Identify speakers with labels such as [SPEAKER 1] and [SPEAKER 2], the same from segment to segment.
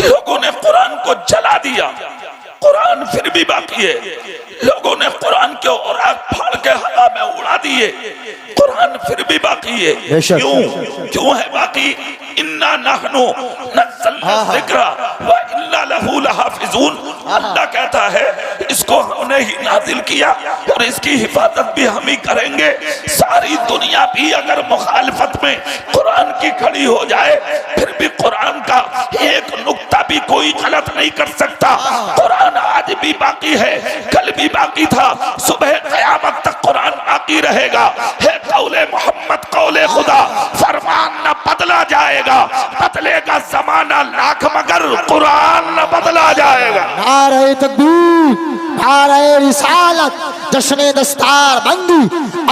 [SPEAKER 1] लोगों ने कुरान को जला दिया, कुरान फिर भी बाकी है। लोगों ने कुरान के औराक फाड़ के हवा में उड़ा दिए, कुरान फिर भी बाकी है। क्यों है बाकी? इन्ना नहनु नज़्ज़लना ज़िक्रा व इन्ना लहू लहाफ़िज़ून। अल्लाह कहता है इसको हमने ही नाज़िल किया और इसकी हिफाजत भी हम ही करेंगे। सारी दुनिया भी अगर मुखालफत में कुरान की खड़ी हो जाए फिर भी कुरान का एक नुक्ता भी कोई गलत नहीं कर सकता। कुरान आज भी बाकी है, कल भी बाकी था, सुबह क़यामत तक कुरान बाकी रहेगा। है कौले मोहम्मद कौले खुदा, फरमान न बदला जाएगा, बदलेगा जमाना लाख मगर कुरान न बदला जाएगा।
[SPEAKER 2] नारे तकबीर, नारे रिसालत, जश्न दस्तार बंदी,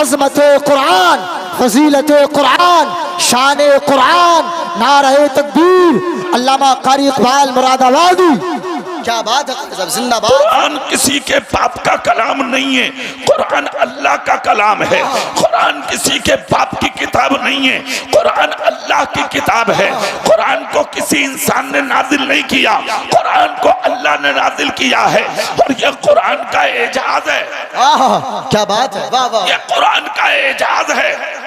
[SPEAKER 2] अजमत कुरान, फजीलत कुरान, शान कुरान, नारे तकबीर। अल्लामा कारी इकबाल मुरादाबादी, क्या बात है, जिंदाबाद।
[SPEAKER 1] कुरान किसी के बाप का कलाम नहीं है, कुरान अल्लाह का कलाम है। कुरान किसी के बाप की किताब नहीं है, कुरान अल्लाह की किताब है। कुरान को किसी इंसान ने नाजिल नहीं किया, कुरान को अल्लाह ने नाजिल किया है और यह कुरान का एजाज है।
[SPEAKER 2] क्या बात है, वाह वाह।
[SPEAKER 1] यह कुरान का एजाज है।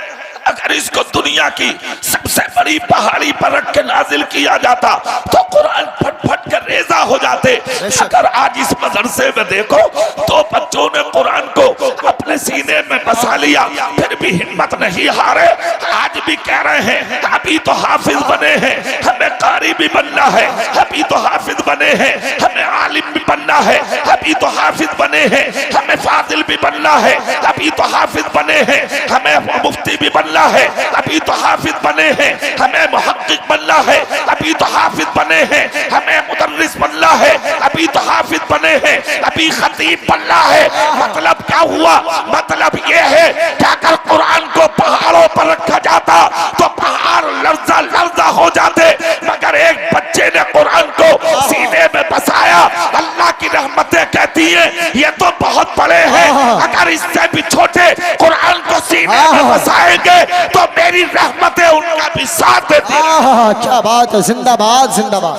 [SPEAKER 1] अगर इसको दुनिया की सबसे बड़ी पहाड़ी पर रख के नाजिल किया जाता तो कुरान फट फट कर रेजा हो जाते। अगर आज इस मदरसे में देखो तो बच्चों ने कुरान को अपने सीने में बसा लिया फिर भी हिम्मत नहीं हारे, आज भी कह रहे हैं अभी तो हाफिज बने हैं, हमें कारी भी बनना है, अभी तो हाफिज बने हैं, हमें आलिम भी बनना है, अभी तो हाफिज बने हैं, हमें फादिल भी बनना है, अभी तो हाफिज बने हैं, हमें मुफ्ती भी बनना है, अभी तो हाफिज बने हैं, हमें मुहक्किक बनना है, अभी तो हाफिज बने हैं, हमें मुदर्रिस बनना है, अभी तो हाफिज बने हैं, अभी खतीब बनना है। मतलब क्या हुआ? मतलब ये है कि अगर कुरान को पहाड़ों पर रखा जाता तो पहाड़ लर्जा लर्जा हो जाते, मगर एक बच्चे ने कुरान को सीने में बसाया। अल्लाह की रहमतें कहती हैं ये तो बहुत बड़े हैं, अगर इससे भी छोटे कुरान को सीने में बसाएंगे तो मेरी रहमतें उनका भी साथ देती हैं।
[SPEAKER 2] क्या बात है, जिंदाबाद जिंदाबाद।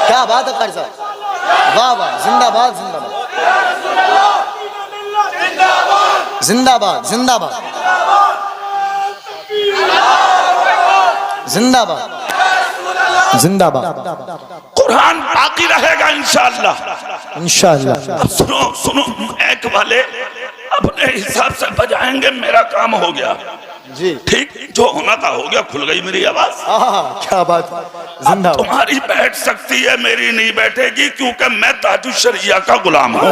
[SPEAKER 2] क्या बात है कारी साहब, वाह वाह, जिंदाबाद जिंदाबाद जिंदाबाद जिंदाबाद जिंदाबाद जिंदाबाद।
[SPEAKER 1] कुरान बाकी रहेगा इंशाअल्लाह इंशाअल्लाह। अब सुनो सुनो, एक वाले अपने हिसाब से बजाएंगे, मेरा काम हो गया
[SPEAKER 2] जी,
[SPEAKER 1] ठीक, जो होना था हो गया। खुल गई मेरी आवाज।
[SPEAKER 2] क्या बात, जिंदाबाद।
[SPEAKER 1] तुम्हारी बैठ सकती है, मेरी नहीं बैठेगी क्योंकि मैं ताजुश शरिया का गुलाम हूँ।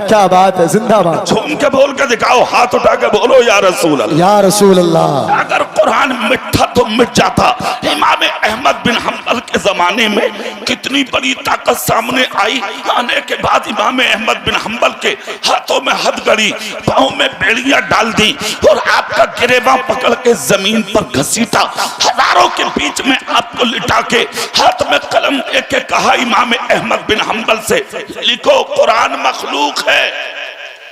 [SPEAKER 2] क्या बात है, जिंदाबाद।
[SPEAKER 1] झूम के बोल के दिखाओ, हाथ उठा के बोलो या रसूल अल्लाह,
[SPEAKER 2] या रसूल अल्लाह।
[SPEAKER 1] अगर कुरान मिठा तो मिट जाता। इमाम अहमद बिन हम्बल के जमाने में कितनी बड़ी ताकत सामने आई। आने के बाद इमाम अहमद बिन हम्बल के हाथों में हथकड़ी, पाँव में बेड़ियां डाल दी और आपका गिरेबां पकड़ के जमीन पर घसीटा। हजारों के बीच में आपको लिटा के हाथ में कलम लेके कहा इमाम अहमद बिन हम्बल से, लिखो कुरान मखलूक है।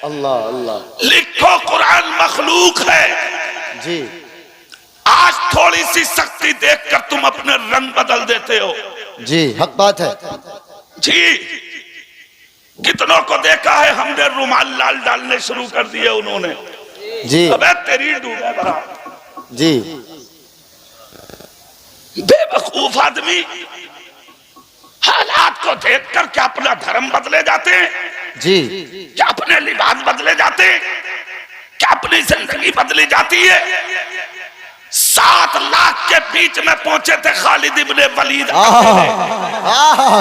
[SPEAKER 2] अल्लाह अल्लाह,
[SPEAKER 1] लिखो कुरान मखलूक है
[SPEAKER 2] जी।
[SPEAKER 1] आज थोड़ी सी शक्ति देखकर तुम अपने रंग बदल देते हो
[SPEAKER 2] जी, हक बात है
[SPEAKER 1] जी। कितनों को देखा है हमने रुमाल लाल डालने शुरू कर दिए उन्होंने
[SPEAKER 2] जी।
[SPEAKER 1] अबे तेरी डूबे भरा
[SPEAKER 2] जी।
[SPEAKER 1] बेवकूफ आदमी हालात को देखकर क्या अपना धर्म बदले जाते हैं?
[SPEAKER 2] जी।
[SPEAKER 1] क्या अपने लिबास बदले जाते हैं? क्या अपनी जिंदगी बदली जाती है? 7 लाख के बीच में पहुंचे थे खालिद इब्ने वलीद।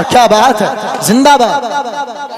[SPEAKER 2] क्या बात है, जिंदाबाद।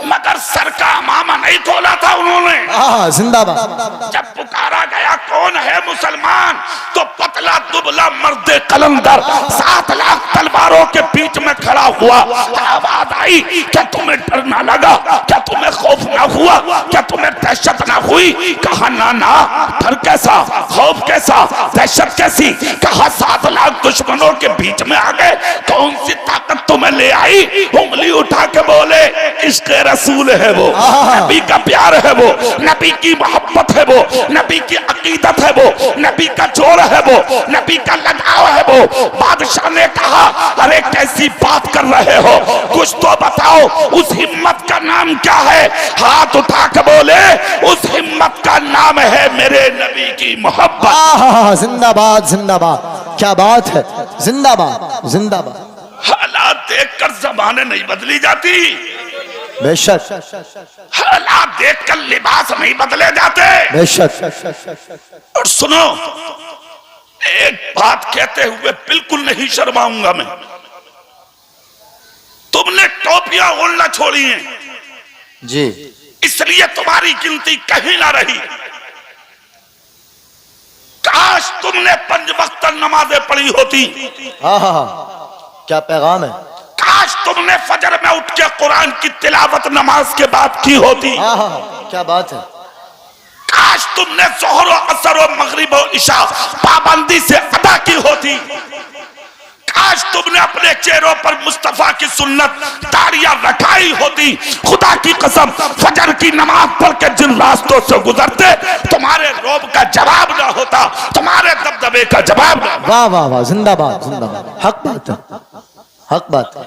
[SPEAKER 1] मगर सर का मामा नहीं खोला था उन्होंने।
[SPEAKER 2] जिंदाबाद।
[SPEAKER 1] जब पुकारा गया कौन है मुसलमान तो पतला दुबला मर्द कलंदर 7 लाख तलवारों के बीच में खड़ा हुआ। आवाज आई, क्या तुम्हें डर ना लगा? क्या तुम्हें खौफ ना हुआ? क्या तुम्हें दहशत ना हुई? कहा ना ना, डर कैसा, खौफ कैसा, दहशत कैसी? कहा 7 लाख दुश्मनों के बीच में आ गए, कौन सी ताकत तुम्हें ले आई? उंगली उठा के बोले इश्क रसूल है वो, नबी का प्यार है वो, नबी की मोहब्बत है वो, नबी की अकीदत है वो, नबी का जोड़ है वो, नबी का लगाव है वो। बादशाह ने कहा अरे कैसी बात कर रहे हो, कुछ तो बताओ, उस हिम्मत का नाम क्या है? हाथ उठा के बोले उस हिम्मत का नाम है मेरे नबी की मोहब्बत।
[SPEAKER 2] जिंदाबाद जिंदाबाद, क्या बात है, जिंदाबाद जिंदाबाद।
[SPEAKER 1] हालात देखकर जमाने नहीं बदली जाती,
[SPEAKER 2] बेशक
[SPEAKER 1] हालात देखकर लिबास नहीं बदले जाते।
[SPEAKER 2] बेशक।
[SPEAKER 1] और सुनो, एक बात कहते हुए बिल्कुल नहीं शर्माऊंगा मैं, तुमने टोपियां ओढ़ना छोड़ी हैं
[SPEAKER 2] जी,
[SPEAKER 1] इसलिए तुम्हारी गिनती कहीं ना रही। काश तुमने 5 वक्त नमाजें पढ़ी होती।
[SPEAKER 2] क्या पैगाम है।
[SPEAKER 1] काश तुमने फजर में उठ के कुरान की तिलावत नमाज के बाद की होती।
[SPEAKER 2] क्या बात है।
[SPEAKER 1] काश तुमने जोहर और असर और मगरिब और इशा पाबंदी से अदा की होती। काश तुमने अपने चेहरों पर मुस्तफा की सुन्नत तारियां रखाई होती। खुदा की कसम, फजर की नमाज पढ़ के जिन रास्तों से गुजरते तुम्हारे रोब का जवाब ना होता, तुम्हारे दबदबे का जवाब ना।
[SPEAKER 2] वाह वाह वाह, जिंदाबाद जिंदाबाद, हक बात है, हक बात है।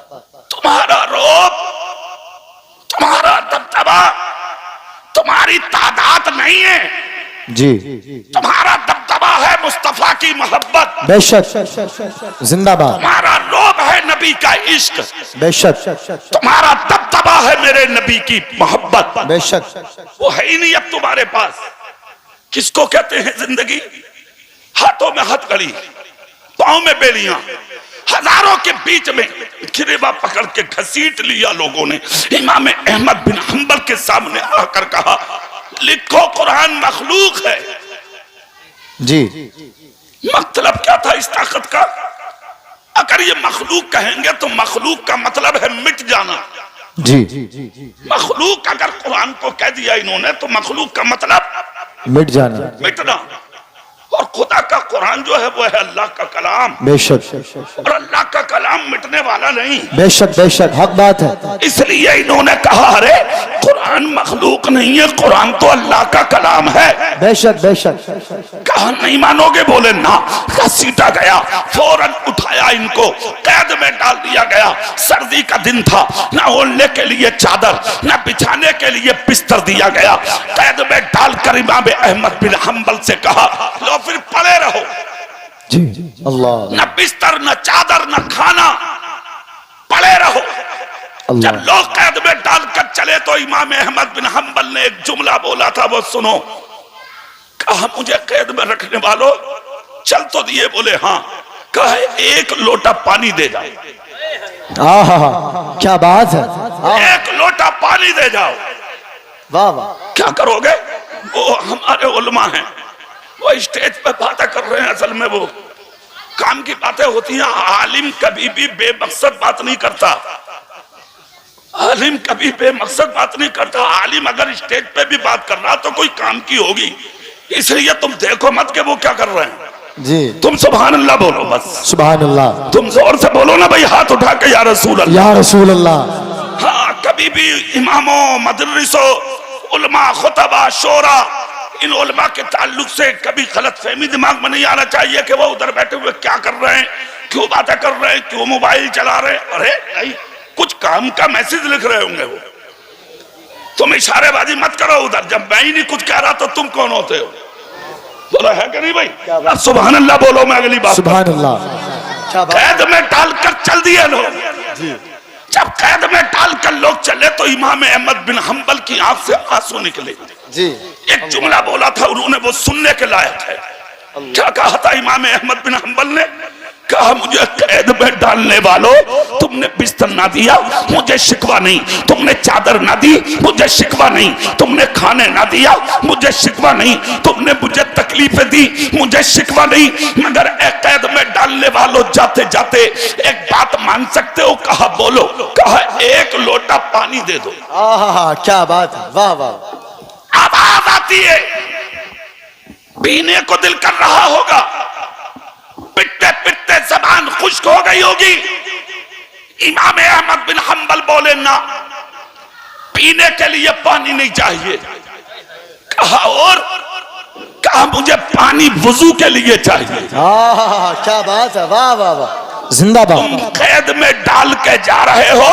[SPEAKER 1] तुम्हारा रोब, तुम्हारा दबदबा, तुम्हारी तादाद नहीं है
[SPEAKER 2] जी,
[SPEAKER 1] तुम्हारा दबदबा है मुस्तफा की मोहब्बत।
[SPEAKER 2] बेशक, जिंदाबाद।
[SPEAKER 1] तुम्हारा रोब है नबी का इश्क।
[SPEAKER 2] बेशक,
[SPEAKER 1] तुम्हारा दबदबा है मेरे नबी की मोहब्बत।
[SPEAKER 2] बेशक।
[SPEAKER 1] वो है ही नहीं अब तुम्हारे पास। किसको कहते हैं जिंदगी? हाथों में हथकड़ी, पांव में बेड़ियां, हजारों के बीच में गिरेबा पकड़ के घसीट लिया लोगों ने। इमाम अहमद बिन हंबल के सामने आकर कहा लिखो कुरान मखलूक है।
[SPEAKER 2] जी,
[SPEAKER 1] मतलब क्या था इस ताकत का? अगर ये मखलूक कहेंगे तो मखलूक का मतलब है मिट जाना।
[SPEAKER 2] जी,
[SPEAKER 1] मखलूक अगर कुरान को कह दिया इन्होंने तो मखलूक का मतलब
[SPEAKER 2] मिट जाना,
[SPEAKER 1] मिटना। और खुदा का कुरान जो है वो है अल्लाह का कलाम।
[SPEAKER 2] बेशक,
[SPEAKER 1] और अल्लाह का कलाम मिटने वाला नहीं।
[SPEAKER 2] बेशक बेशक, हक बात है।
[SPEAKER 1] इसलिए इन्होंने कहा अरे कुरान मखलूक नहीं है, कुरान तो अल्लाह का कलाम है।
[SPEAKER 2] बेशक बेशक।
[SPEAKER 1] कहा नहीं मानोगे? बोले ना। घसीटा गया, फौरन उठाया, इनको कैद में डाल दिया गया। सर्दी का दिन था, ना ओढ़ने के लिए चादर, ना बिछाने के लिए बिस्तर दिया गया। कैद में डालकर इमाम अहमद बिन हंबल से कहा लो फिर पड़े रहो।
[SPEAKER 2] जी, अल्लाह।
[SPEAKER 1] न बिस्तर, न चादर, न खाना, पड़े रहो। जब लोग कैद में डालकर चले तो इमाम अहमद बिन हंबल ने एक जुमला बोला था, वो सुनो। कहा मुझे कैद में रखने वालों चल तो दिए? बोले हाँ। कहा एक लोटा पानी दे जाओ।
[SPEAKER 2] क्या बात है।
[SPEAKER 1] एक लोटा पानी दे जाओ।
[SPEAKER 2] वाह वाह।
[SPEAKER 1] क्या करोगे? वो हमारे उलमा हैं, वो स्टेज पे बातें कर रहे हैं। असल में वो काम की बातें होती हैं। आलिम कभी भी बेमकसद बात नहीं करता। आलिम कभी बेमकसद बात नहीं करता। आलिम अगर स्टेज पे भी बात कर रहा तो कोई काम की होगी। इसलिए तुम देखो मत के वो क्या कर रहे हैं
[SPEAKER 2] जी।
[SPEAKER 1] तुम सुभान अल्लाह बोलो बस।
[SPEAKER 2] सुभान अल्लाह।
[SPEAKER 1] तुम जोर से बोलो ना भाई, हाथ उठा के या रसूल अल्लाह,
[SPEAKER 2] या रसूल अल्लाह।
[SPEAKER 1] हाँ, कभी भी इमामों, मदरसों, उलमा, खुतबा, शोरा, इन उलमा के ताल्लुक से कभी गलत फहमी दिमाग में नहीं आना चाहिए कि वो उधर बैठे हुए क्या कर रहे हैं, क्यों बातें कर रहे हैं, क्यों मोबाइल चला रहे हैं। अरे नहीं, कुछ काम का मैसेज लिख रहे होंगे वो। तुम इशारेबाजी मत करो उधर। जब मैं ही नहीं कुछ कह रहा तो तुम कौन होते हो? बोला है कि नहीं भाई? अब सुभान अल्लाह बोलो। मैं अगली बात,
[SPEAKER 2] सुभान अल्लाह।
[SPEAKER 1] कैद में डालकर चल दिए लोग। जब कैद में डालकर लोग चले तो इमाम अहमद बिन हंबल की आंख से आंसू निकले
[SPEAKER 2] जी।
[SPEAKER 1] एक जुमला बोला था उन्होंने, वो सुनने के लायक है। क्या कहा था इमाम अहमद बिन हंबल ने? कहा मुझे कैद में डालने वालों तुमने बिस्तर ना दिया, मुझे शिकवा नहीं। तुमने चादर ना दी, मुझे शिकवा नहीं। तुमने खाने ना दिया, मुझे शिकवा नहीं। तुमने मुझे तकलीफें दी, मुझे शिकवा नहीं। मगर कैद में डालने वालों जाते जाते एक बात मान सकते हो? कहा बोलो। कहा एक लोटा पानी दे दो।
[SPEAKER 2] क्या बात है। वाह वाह।
[SPEAKER 1] आवाज आती है, पीने को दिल कर रहा होगा, पिटते पिटते जबान खुश्क हो गई होगी। इमाम अहमद बिन हंबल बोले ना, पीने के लिए पानी नहीं चाहिए। कहा और कहा मुझे पानी वुजू के लिए चाहिए।
[SPEAKER 2] क्या बात है, वाह वाह वाह, जिंदाबाद।
[SPEAKER 1] तुम कैद में डाल के जा रहे हो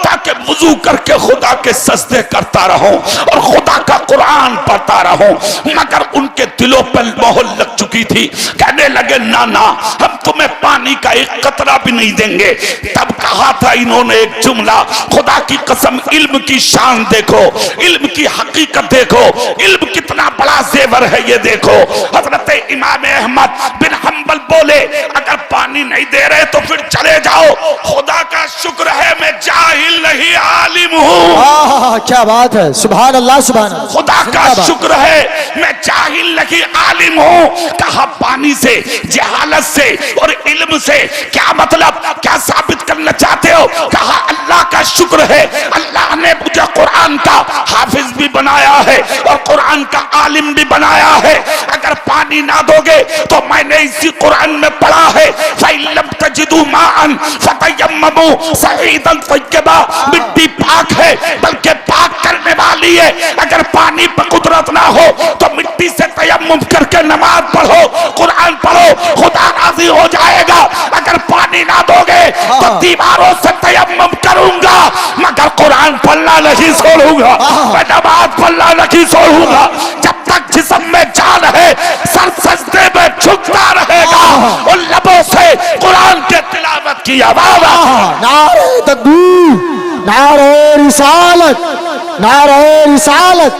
[SPEAKER 1] ताकि वुजू करके खुदा के सजदे करता रहो और खुदा का कुरान पढ़ता रहो, मगर उनके दिलों पर मोहर लग चुकी थी। कहने लगे ना ना, हम तुम्हें पानी का एक कतरा भी नहीं देंगे। तब कहा था इन्होंने एक जुमला, खुदा की कसम इल्म की शान देखो, इल्म की हकीकत देखो, इल्म कितना बड़ा जेवर है ये देखो। हजरत इमाम अहमद बिन हम्बल बोले अगर पानी नहीं दे रहे तो फिर चले जाओ, खुदा का शुक्र है मैं जाहिल नहीं आलिम हूँ।
[SPEAKER 2] क्या बात है, सुभान अल्लाह सुभान अल्लाह।
[SPEAKER 1] खुदा का शुक्र है मैं जाहिल नहीं आलिम हूँ। कहा पानी से, जहालत से और इल्म से क्या मतलब, क्या साबित करना चाहते हो? कहा अल्लाह का शुक्र है, अल्लाह ने मुझे कुरान का हाफिज भी बनाया है और कुरान का आलिम भी बनाया है। अगर पानी ना दोगे तो मैंने इसी कुरान में पढ़ा है फ़इल्लम तजिदू माअन फ़तयम्ममू सईदन तय्यबा, मिट्टी पाक है बल्कि पाक करने वाली है। अगर पानी पर कुदरत ना हो तो मिट्टी से तयम्मुम करके नमाज पढ़ो, कुरान पढ़ो, खुदा राजी हो जाएगा। अगर पानी ना दोगे तो दीवारों से तयम्मुम करूंगा मगर कुरान पढ़ना नहीं छोड़ूंगा, मैं नमाज पढ़ना नहीं छोड़ूंगा। जब तक जिस्म में जान है सर सजदे में झुकता रहेगा और लबों से कुरान के तिलावत की आवाज।
[SPEAKER 2] नारे तकबीर, नारे रिसालत, नारे रिसालत,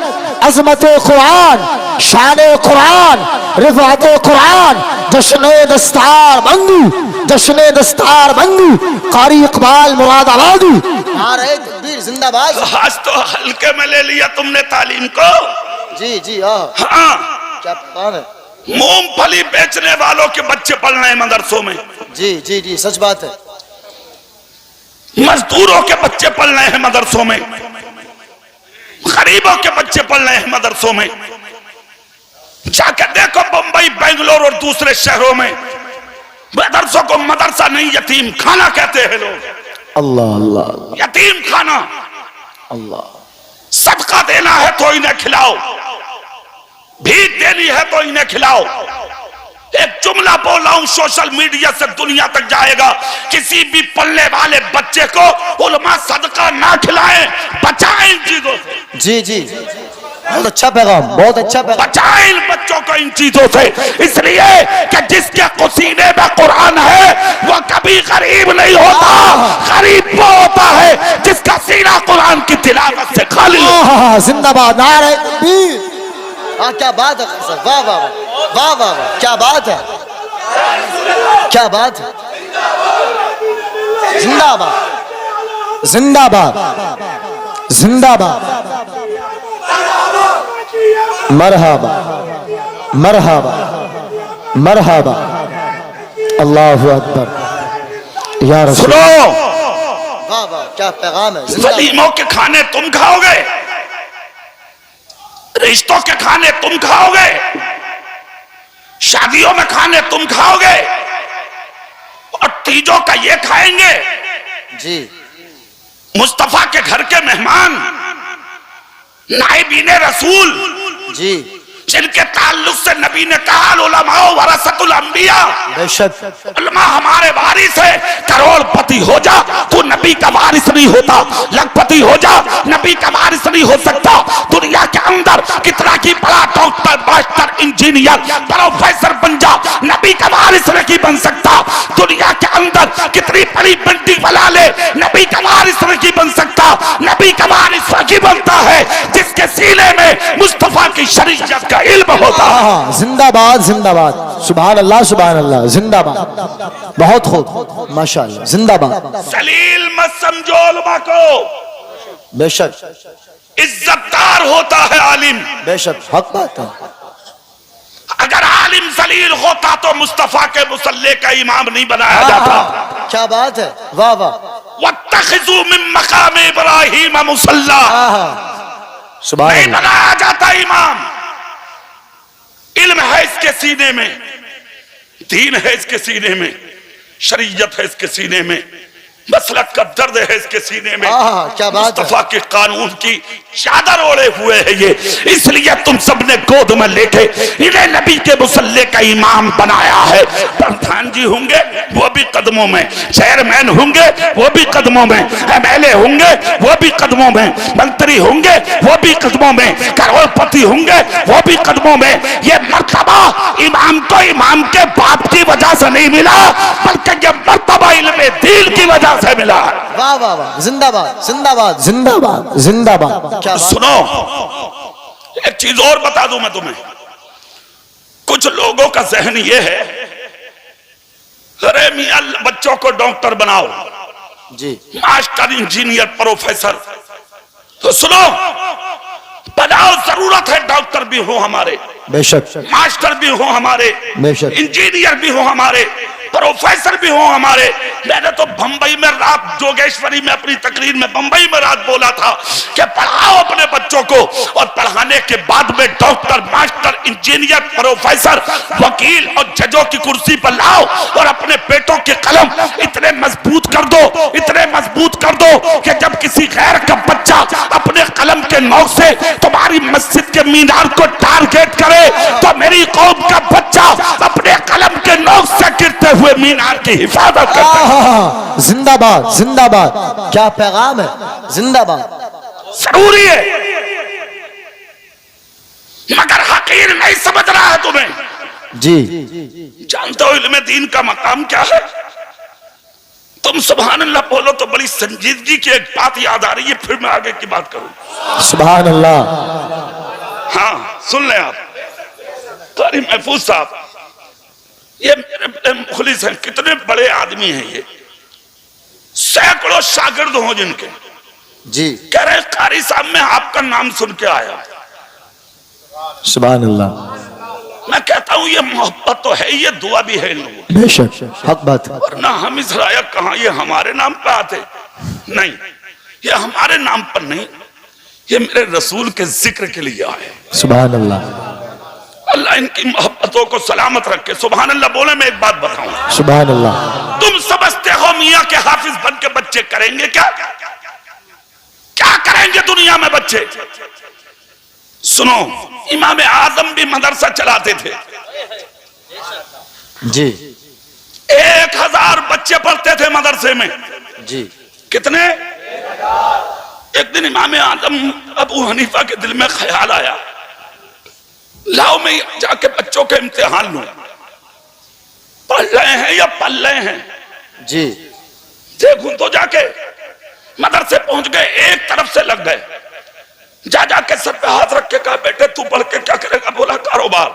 [SPEAKER 2] अजमत कुरान, शान कुरान, रिफात कुरान, जश्न दस्तार बंदी, जश्न दस्तार बंदी, कारी इकबाल मुरादाबादी। नारे तकबीर जिंदाबाद।
[SPEAKER 1] आज तो हल्के में ले लिया तुमने तालीम को।
[SPEAKER 2] जी जी
[SPEAKER 1] हाँ,
[SPEAKER 2] क्या कौन है?
[SPEAKER 1] मूंगफली बेचने वालों के बच्चे पढ़ रहे हैं मदरसों में।
[SPEAKER 2] जी जी जी सच बात है।
[SPEAKER 1] मजदूरों के बच्चे पढ़ रहे हैं मदरसों में, गरीबों के बच्चे पढ़ रहे हैं मदरसों में। जाकर देखो बंबई, बेंगलोर और दूसरे शहरों में मदरसों को मदरसा नहीं यतीम खाना कहते हैं लोग।
[SPEAKER 2] अल्लाह अल्लाह,
[SPEAKER 1] यतीम खाना।
[SPEAKER 2] अल्लाह।
[SPEAKER 1] सदका देना है तो इन्हें खिलाओ, भीख देनी है तो इन्हें खिलाओ। एक जुमला बोल रहा हूं, सोशल मीडिया से दुनिया तक जाएगा, किसी भी पढ़ने वाले बच्चे को उलमा सदका ना खिलाएं, बचाएं इन चीजों से।
[SPEAKER 2] जी जी, बहुत अच्छा पैगाम, बहुत अच्छा पैगाम।
[SPEAKER 1] बचाएं इन बच्चों को इन चीजों से, इसलिए कि जिसके सीने में कुरान है वो कभी गरीब नहीं होता। गरीब वो होता है जिसका सीना कुरान की तिलावत से खाली हो।
[SPEAKER 2] जिंदाबाद, नारे तकबीर। क्या बात है सर, वाह वाह वाह वाह वाह, क्या बात है, क्या बात है। जिंदाबाद जिंदाबाद जिंदाबाद, मरहबा मरहबा मरहबा, अल्लाहु अकबर या रसूल।
[SPEAKER 1] सुनो,
[SPEAKER 2] वाह वाह, क्या पैगाम है।
[SPEAKER 1] वलीमों के खाने तुम खाओगे, रिश्तों के खाने तुम खाओगे, शादियों में खाने तुम खाओगे और तीजों का ये खाएंगे।
[SPEAKER 2] जी,
[SPEAKER 1] मुस्तफा के घर के मेहमान, नाइबीने रसूल,
[SPEAKER 2] जी,
[SPEAKER 1] जिनके ताल्लुक से नबी ने कहा उलमा वरसतुल अंबिया,
[SPEAKER 2] बेशक
[SPEAKER 1] उलमा हमारे वारिस है। करोड़पति हो जा तू नबी का वारिस नहीं होता, लखपति हो जा नबी का वारिस नहीं हो सकता। दुनिया के अंदर कितना की बड़ा डॉक्टर, मास्टर, इंजीनियर, प्रोफेसर बन जा, नबी का वारिस नहीं बन सकता। दुनिया के अंदर कितनी बड़ी बिल्डिंग बना ले, नबी का वारिस नहीं बन सकता। नबी का वारिस वही बनता है जिसके सीने में मुस्तफा की शरीयत का इल्म होता है।
[SPEAKER 2] जिंदाबाद जिंदाबाद, सुभान अल्लाह सुभान अल्लाह, जिंदाबाद, बहुत खूब, माशाअल्लाह, जिंदाबाद।
[SPEAKER 1] जलील मत समझो उलमा को,
[SPEAKER 2] बेशक
[SPEAKER 1] इज्जतदार होता है आलिम।
[SPEAKER 2] बेशक, हक बात है।
[SPEAKER 1] अगर आलिम जलील होता तो मुस्तफा के मुसल्ले का इमाम नहीं बनाया जाता।
[SPEAKER 2] क्या बात है, वाह वाह।
[SPEAKER 1] वत्तखिजू मिन मकाम इब्राहीम मुसल्ला,
[SPEAKER 2] सुभान
[SPEAKER 1] नहीं
[SPEAKER 2] अल्लाह।
[SPEAKER 1] बनाया जाता इमाम। इल्म है इसके सीने में, दीन है इसके सीने में, शरीयत है इसके सीने में, मसलक का दर्द है इसके सीने में।
[SPEAKER 2] क्या बात है।
[SPEAKER 1] मुस्तफा के कानून की चादर ओढ़े हुए है ये, इसलिए तुम सबने गोद में लेके इन्हें नबी के मुसल्ले का इमाम बनाया है। प्रधान जी होंगे वो भी कदमों में, चेयरमैन होंगे वो भी कदमों में, MLA होंगे वो भी कदमों में, मंत्री होंगे वो भी कदमों में, करोड़पति होंगे वो भी कदमों में। ये मर्तबा इमाम को इमाम के बाप की वजह से नहीं मिला, बल्कि ये मर्तबा इल्मे दीन की वजह से मिला।
[SPEAKER 2] वाह वाह वाह, जिंदाबाद जिंदाबाद जिंदाबाद जिंदाबाद। क्या बात।
[SPEAKER 1] सुनो, एक चीज और बता दूं मैं तुम्हें। कुछ लोगों का जहन ये है, अरे मियां बच्चों को डॉक्टर बनाओ
[SPEAKER 2] जी,
[SPEAKER 1] मास्टर, इंजीनियर, प्रोफेसर। तो सुनो, बनाओ, जरूरत है डॉक्टर भी हो हमारे,
[SPEAKER 2] बेशक,
[SPEAKER 1] मास्टर भी हो हमारे,
[SPEAKER 2] बेशक,
[SPEAKER 1] इंजीनियर भी हो हमारे, प्रोफेसर भी हो हमारे। मैंने तो बंबई में रात, जोगेश्वरी में अपनी तकरीर में बंबई में रात बोला था कि पढ़ाओ अपने बच्चों को, और पढ़ाने के बाद में डॉक्टर, मास्टर, इंजीनियर, प्रोफेसर, वकील और जजों की कुर्सी पर लाओ, और अपने बेटों के कलम इतने मजबूत कर दो, इतने मजबूत कर दो कि जब किसी गैर का बच्चा अपने कलम के नोक से तुम्हारी मस्जिद के मीनार को टारगेट करे, तो मेरी कौम का बच्चा अपने कलम के नोक से गिरते हुए मीनार की हिफाजत करता है।
[SPEAKER 2] जिंदाबाद जिंदाबाद। क्या पैगाम है, जिंदाबाद।
[SPEAKER 1] जरूरी है, मगर हकीर नहीं समझ रहा है तुम्हें।
[SPEAKER 2] जी,
[SPEAKER 1] जानते हो इल्मे दीन का मकाम क्या है? तुम सुभान अल्लाह बोलो तो बड़ी संजीदगी की एक बात याद आ रही है, फिर मैं आगे की बात करूं।
[SPEAKER 2] सुभान अल्लाह।
[SPEAKER 1] हाँ सुन लें आप। कारी महफूज साहब, ये मेरे मुखलिस हैं, कितने बड़े आदमी हैं ये, सैकड़ों शागिर्द हो जिनके।
[SPEAKER 2] जी,
[SPEAKER 1] कह रहे कारी साहब मैं आपका नाम सुन के आया।
[SPEAKER 2] सुभान अल्लाह।
[SPEAKER 1] मैं कहता हूं ये मोहब्बत तो है, ये दुआ भी है इन लोगों की।
[SPEAKER 2] बेशक, हक बात है।
[SPEAKER 1] वरना हम इस रायक कहां ये हमारे नाम पे आते? नहीं, ये हमारे नाम पर नहीं, ये मेरे रसूल के जिक्र के लिए आए।
[SPEAKER 2] सुभान अल्लाह।
[SPEAKER 1] अल्लाह इनकी मोहब्बतों को सलामत रखे। सुभान अल्लाह बोले। मैं एक बात बताऊं,
[SPEAKER 2] सुभान अल्लाह।
[SPEAKER 1] तुम समझते हो मियां के हाफिज बन के बच्चे करेंगे क्या? क्या करेंगे दुनिया में बच्चे? सुनो, इमाम आजम भी मदरसा चलाते थे।
[SPEAKER 2] जी,
[SPEAKER 1] 1000 बच्चे पढ़ते थे मदरसे में।
[SPEAKER 2] जी,
[SPEAKER 1] कितने? एक दिन इमाम आजम अबू हनीफा के दिल में ख्याल आया, लाओ मैं जाके बच्चों के इम्तिहान लूं। पढ़ रहे हैं या पढ़ रहे हैं?
[SPEAKER 2] जी,
[SPEAKER 1] देखूं तो जाके मदरसे पहुंच गए, एक तरफ से लग गए। जा जाके सर पे हाथ रख के कहा, बेटे तू पढ़ के क्या करेगा? बोला कारोबार।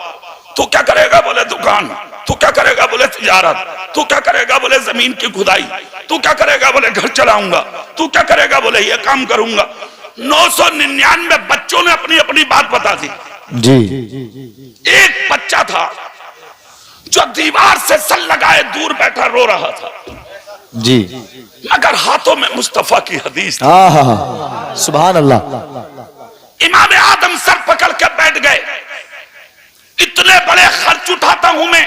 [SPEAKER 1] तू क्या करेगा? बोले दुकान। तू क्या करेगा? बोले तिजारत। तू क्या करेगा? बोले जमीन की खुदाई। तू क्या करेगा? बोले घर चलाऊंगा। तू क्या करेगा? बोले ये काम करूंगा। 999 बच्चों ने अपनी अपनी बात बता दी।
[SPEAKER 2] जी,
[SPEAKER 1] एक बच्चा था जो दीवार से सल लगाए दूर बैठा रो रहा था,
[SPEAKER 2] जी,
[SPEAKER 1] मगर हाथों में मुस्तफा की हदीस।
[SPEAKER 2] सुभान अल्लाह।
[SPEAKER 1] इमाम आदम सर पकड़ के बैठ गए। इतने बड़े खर्च उठाता हूं मैं,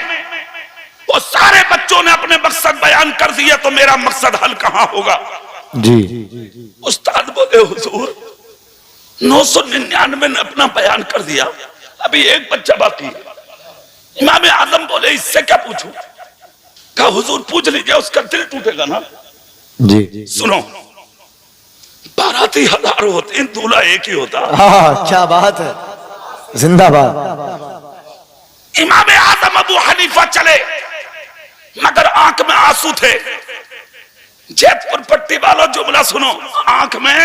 [SPEAKER 1] वो सारे बच्चों ने अपने मकसद बयान कर दिया, तो मेरा मकसद हल कहां होगा?
[SPEAKER 2] जी,
[SPEAKER 1] उस्ताद बोले हुजूर 999 ने अपना बयान कर दिया, अभी एक बच्चा बाकी है। इमाम आजम बोले इससे क्या पूछूं? कहा हुजूर पूछ लीजिए, उसका दिल टूटेगा ना।
[SPEAKER 2] जी,
[SPEAKER 1] सुनो, बाराती 1000 होते हैं, दूल्हा एक ही होता।
[SPEAKER 2] क्या बात है, जिंदाबाद।
[SPEAKER 1] इमाम आजम अबू हनीफा चले, मगर आंख में आंसू थे। जैतपुर पट्टी वालों जुमला सुनो, आंख में,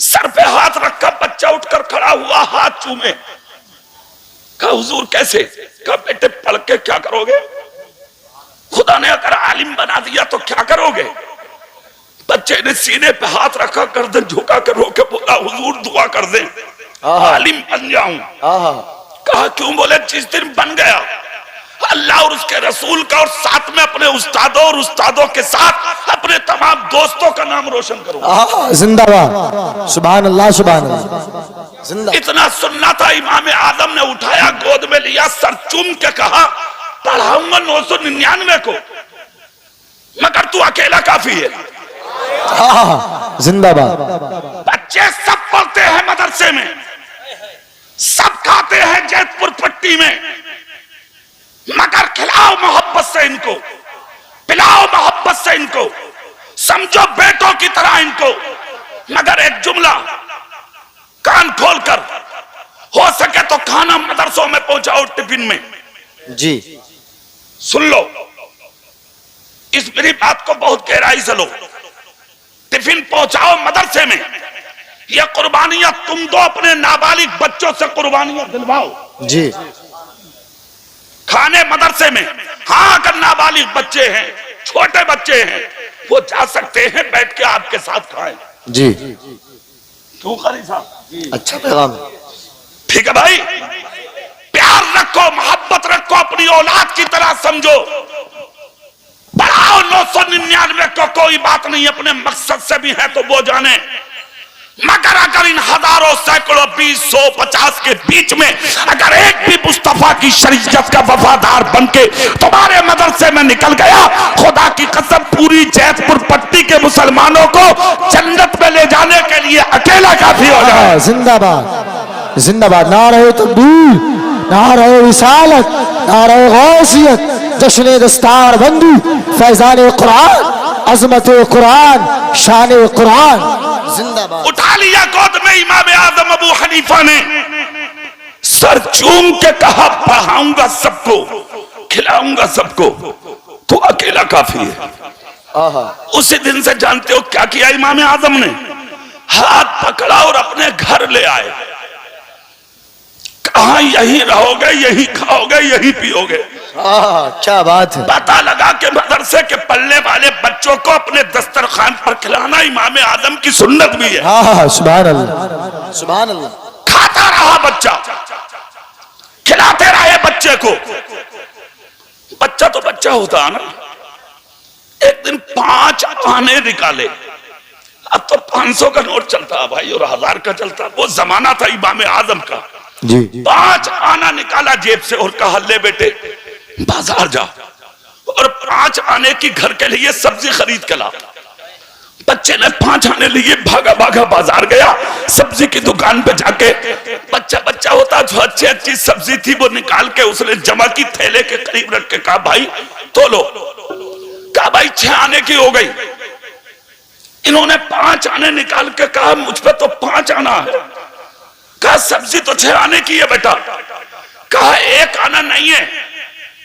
[SPEAKER 1] सर पे हाथ रखा, बच्चा उठकर खड़ा हुआ, हाथ चूमे। कहा हुजूर कैसे? कहा बेटे पढ़ के क्या करोगे? खुदा ने अगर आलिम बना दिया तो क्या करोगे? बच्चे ने सीने पे हाथ रखा, गर्दन झुका कर रो के बोला हुजूर दुआ कर दे, आलिम बन जाऊं। कहा क्यों? बोले जिस दिन बन गया अल्लाह और उसके रसूल का, और साथ में अपने उस्तादों और उस्तादों के साथ अपने तमाम दोस्तों का नाम रोशन करूंगा।
[SPEAKER 2] जिंदाबाद। सुभान अल्लाह, सुभान अल्लाह, जिंदा।
[SPEAKER 1] इतना सुनना था, इमाम आदम ने उठाया, गोद में लिया, सर चूम के कहा पढ़ाऊंगा 999 को। मगर तू अकेला काफी है।
[SPEAKER 2] हाँ जिंदाबाद।
[SPEAKER 1] बच्चे सब पढ़ते हैं मदरसे में, सब खाते हैं जैतपुर पट्टी में, मगर खिलाओ मोहब्बत से इनको, पिलाओ मोहब्बत से इनको, समझो बेटों की तरह इनको। मगर एक जुमला कान खोलकर, हो सके तो खाना मदरसों में पहुंचाओ टिफिन में।
[SPEAKER 2] जी
[SPEAKER 1] सुन लो, इस मेरी बात को बहुत गहराई से लो। टिफिन पहुंचाओ मदरसे में। ये कुर्बानियां तुम दो अपने नाबालिग बच्चों से कुर्बानियां दिलवाओ
[SPEAKER 2] जी।
[SPEAKER 1] खाने मदरसे में। हाँ, अगर नाबालिग बच्चे हैं, छोटे बच्चे हैं, वो जा सकते हैं, बैठ के आपके साथ खाएं।
[SPEAKER 2] जी
[SPEAKER 1] क्यों कारी साहब?
[SPEAKER 2] अच्छा पैगाम है।
[SPEAKER 1] ठीक है भाई, प्यार रखो, मोहब्बत रखो, अपनी औलाद की तरह समझो, बढ़ाओ 999 को, कोई बात नहीं, अपने मकसद से भी है तो वो जाने। मगर अगर इन हजारों सैकड़ों 20 100 50 के बीच में अगर एक भी मुस्तफा की शरीयत का वफादार बनके तुम्हारे मदरसे में निकल गया, खुदा की कसम पूरी जैतपुर पट्टी के मुसलमानों को जन्नत में ले जाने के लिए अकेला काफी हो जाए।
[SPEAKER 2] जिंदाबाद जिंदाबाद। नारे तकबीर, नारे रिसालत, नारे गौसियत, जश्न दस्तार बंदी, फैजान कुरान, अजमत कुरान, शान कुरान। जिंदाबाद।
[SPEAKER 1] उठा लिया गोद में इमाम आजम अबू हनीफा ने, सर चूम के कहा पढ़ाऊंगा सबको, खिलाऊंगा सबको, तो अकेला काफी है। उसी दिन से जानते हो क्या किया इमाम आजम ने? हाथ पकड़ा और अपने घर ले आए। कहा यहीं रहोगे, यहीं खाओगे, यहीं पियोगे।
[SPEAKER 2] क्या बात है।
[SPEAKER 1] पता लगा कि मदरसे के पढ़ने वाले बच्चों को अपने दस्तरखान पर खिलाना इमाम आजम की सुन्नत भी है।
[SPEAKER 2] सुभान अल्लाह, सुभान अल्लाह।
[SPEAKER 1] खाता रहा बच्चा, खिलाते रहे बच्चे को। बच्चा तो बच्चा होता है ना। एक दिन 5 आने निकाले। अब तो 500 का नोट चलता है भाई, और 1000 का चलता। वो जमाना था इमाम आजम का।
[SPEAKER 2] जी।
[SPEAKER 1] 5 आना निकाला जेब से और कहा ले बेटे बाजार जा और 5 आने की घर के लिए सब्जी खरीद के ला। बच्चे ने 5 आने लिए भागा भागा बाजार गया। सब्जी की दुकान पे जाके बच्चा होता जो अच्छी सब्जी थी वो निकाल के उसने जमा की, थैले के करीब रख के कहा भाई तोलो। कहा भाई 6 आने की हो गई। इन्होंने 5 आने निकाल के कहा मुझ पे तो 5 आना है। कहा सब्जी तो 6 आने की है बेटा। कहा 1 आना नहीं है।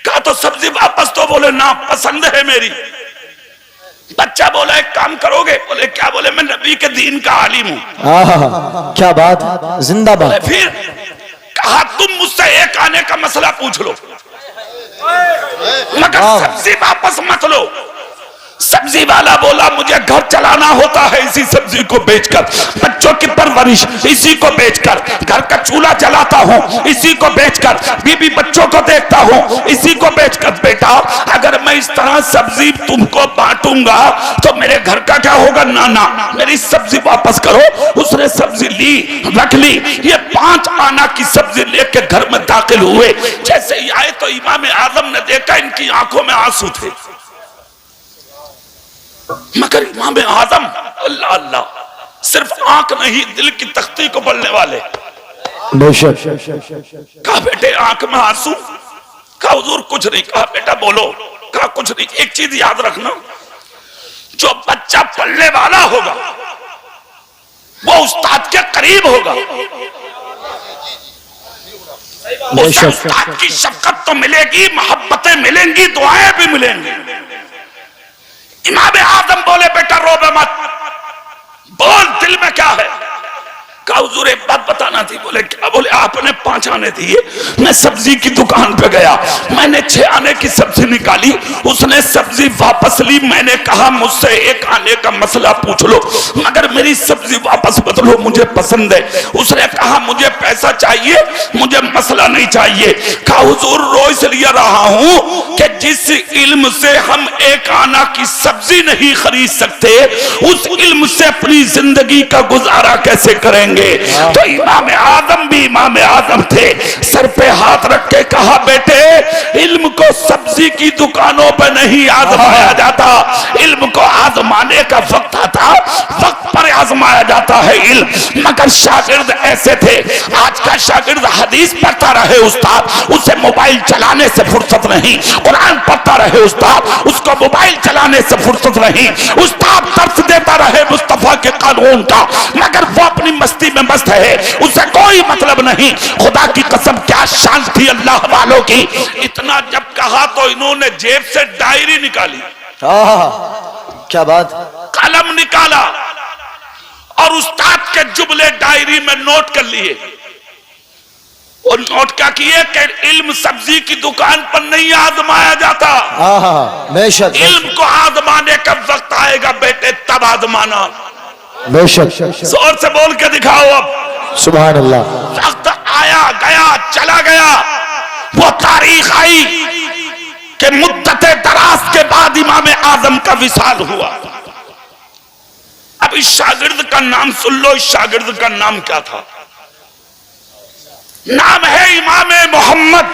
[SPEAKER 1] कहा तो सब्जी वापस। तो बोले ना, पसंद है मेरी। बच्चा बोला एक काम करोगे? बोले क्या? बोले मैं नबी के दीन का आलिम हूं।
[SPEAKER 2] क्या बात है, जिंदाबाद।
[SPEAKER 1] फिर कहा तुम मुझसे 1 आने का मसला पूछ लो, मगर सब्जी वापस मत लो। सब्जी वाला बोला मुझे घर चलाना होता है इसी सब्जी को बेचकर, बच्चों की परवरिश इसी को बेचकर, घर का चूल्हा जलाता हूँ इसी को बेचकर, बीबी बच्चों को देखता हूँ इसी को बेचकर। बेटा अगर मैं इस तरह सब्जी तुमको बांटूंगा तो मेरे घर का क्या होगा? ना, मेरी सब्जी वापस करो। उसने सब्जी ली, रख ली। ये 5 आना की सब्जी लेके घर में दाखिल हुए। जैसे ही आए तो इमाम आजम ने देखा इनकी आंखों में आंसू थे। मगर इमाम आजम अल्लाह अल्लाह, सिर्फ आंख नहीं दिल की तख्ती को पढ़ने वाले। कहा बेटे आंख में आंसू? कहा हुजूर कुछ नहीं। कहा बेटा बोलो। कहा कुछ नहीं। एक चीज याद रखना, जो बच्चा पढ़ने वाला होगा वो उस्ताद के करीब होगा। उसे उस्ताद की शफकत तो मिलेगी, मोहब्बतें मिलेंगी, दुआएं भी मिलेंगी। इमाम आजम बोले बेटा रोबे मत, बोल दिल में क्या है? कहा हुजूर एक बात बताना थी। बोले क्या? बोले आपने 5 आने दिए, मैं सब्जी की दुकान पे गया, मैंने 6 आने की सब्जी निकाली, उसने सब्जी वापस ली। मैंने कहा मुझसे 1 आने का मसला पूछ लो, मगर मेरी सब्जी वापस मत लो, मुझे पसंद है। उसने कहा मुझे पैसा चाहिए, मुझे मसला नहीं चाहिए। कहा हुजूर रो इसलिए रहा हूं कि जिस इल्म से हम 1 आना की सब्जी नहीं खरीद सकते, उस इल्म से अपनी जिंदगी का गुजारा कैसे करेंगे? तो इमाम आजम भी इमाम आजम थे। सर पे हाथ रख के कहा, बेटे इल्म को सब्जी की दुकानों पर नहीं आजमाया जाता, इल्म को आजमाने का वक्त आता, वक्त पर आजमाया जाता है इल्म। मगर शागिर्द ऐसे थे, आज का शागिर्द हदीस पढ़ता रहे उस्ताद, उसे मोबाइल चलाने से फुर्सत नहीं, कुरान पढ़ता रहे उस्ताद, उसको मोबाइल चलाने से फुर्सत नहीं, उस्ताद दर्स देता रहे मुस्तफा के कानून का, मगर वो अपनी मस्ती में मस्त है, उसे कोई मतलब नहीं। खुदा की कसम क्या शान थी अल्लाह वालों की। इतना जब कहा तो इन्होंने जेब से डायरी निकाली,
[SPEAKER 2] क्या बात,
[SPEAKER 1] कलम निकाला और उस्ताद के जुमले डायरी में नोट कर लिए। और नोट क्या किए कि इल्म सब्जी की दुकान पर नहीं आजमाया जाता,
[SPEAKER 2] बेशक
[SPEAKER 1] इल्म को आजमाने का वक्त आएगा बेटे, तब आजमाना।
[SPEAKER 2] बेशक,
[SPEAKER 1] जोर से बोल के दिखाओ अब।
[SPEAKER 2] सुभान अल्लाह।
[SPEAKER 1] वक्त आया गया चला गया, वो तारीख आई कि मुद्दते दराज के बाद इमाम आजम का विसाल हुआ। अब इस शागिर्द का नाम सुन लो, इस शागिर्द का नाम क्या था? नाम है इमाम मोहम्मद।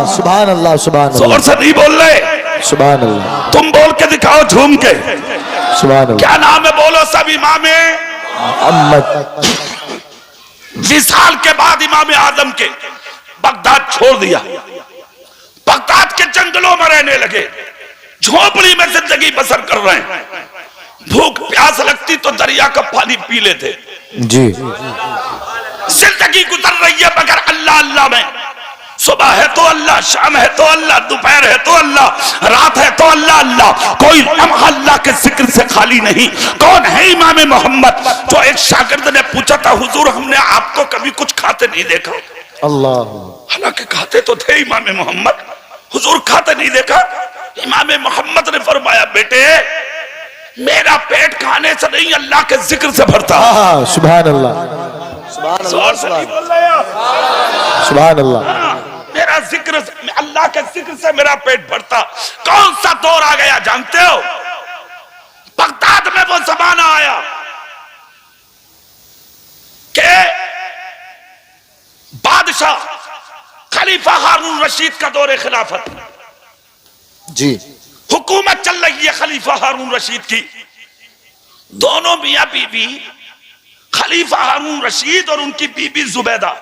[SPEAKER 2] सुभान अल्लाह, सुभान अल्लाह।
[SPEAKER 1] जोर से नहीं बोल रहे,
[SPEAKER 2] सुभान अल्लाह।
[SPEAKER 1] तुम बोल के दिखाओ झूम के,
[SPEAKER 2] सुभान अल्लाह।
[SPEAKER 1] क्या नाम है? बोलो सब। इमाम
[SPEAKER 2] मोहम्मद।
[SPEAKER 1] विसाल के बाद इमाम आजम के बगदाद छोड़ दिया, बगदाद के जंगलों में रहने लगे, झोपड़ी में जिंदगी बसर कर रहे हैं। भूख प्यास लगती तो दरिया का पानी पी लेते
[SPEAKER 2] जी।
[SPEAKER 1] जिंदगी गुजर रही है मगर अल्लाह अल्लाह में। सुबह है तो अल्लाह, शाम है तो अल्लाह, दोपहर है तो अल्लाह, रात है तो अल्लाह अल्लाह, कोई लम्हा अल्लाह के जिक्र से खाली नहीं। कौन है इमाम मोहम्मद? तो एक शागिर्द ने पूछा था, हुजूर हमने आपको कभी कुछ खाते नहीं देखा।
[SPEAKER 2] अल्लाह।
[SPEAKER 1] हालांकि खाते तो थे इमाम मोहम्मद, हुजूर खाते नहीं देखा। इमाम मोहम्मद ने फरमाया, बेटे मेरा पेट खाने से नहीं अल्लाह के जिक्र से भरता।
[SPEAKER 2] सुभान अल्लाह, सुभान अल्लाह।
[SPEAKER 1] मेरा जिक्र, अल्लाह के जिक्र से मेरा पेट भरता। कौन सा दौर आ गया जानते हो? बगदाद में वो जमाना आया कि बादशाह खलीफा हारून रशीद का दौरे खिलाफत
[SPEAKER 2] जी।
[SPEAKER 1] हुकूमत चल रही है खलीफा हारून रशीद की। दोनों मियां बीवी, खलीफा हारून रशीद और उनकी बीबी जुबैदा,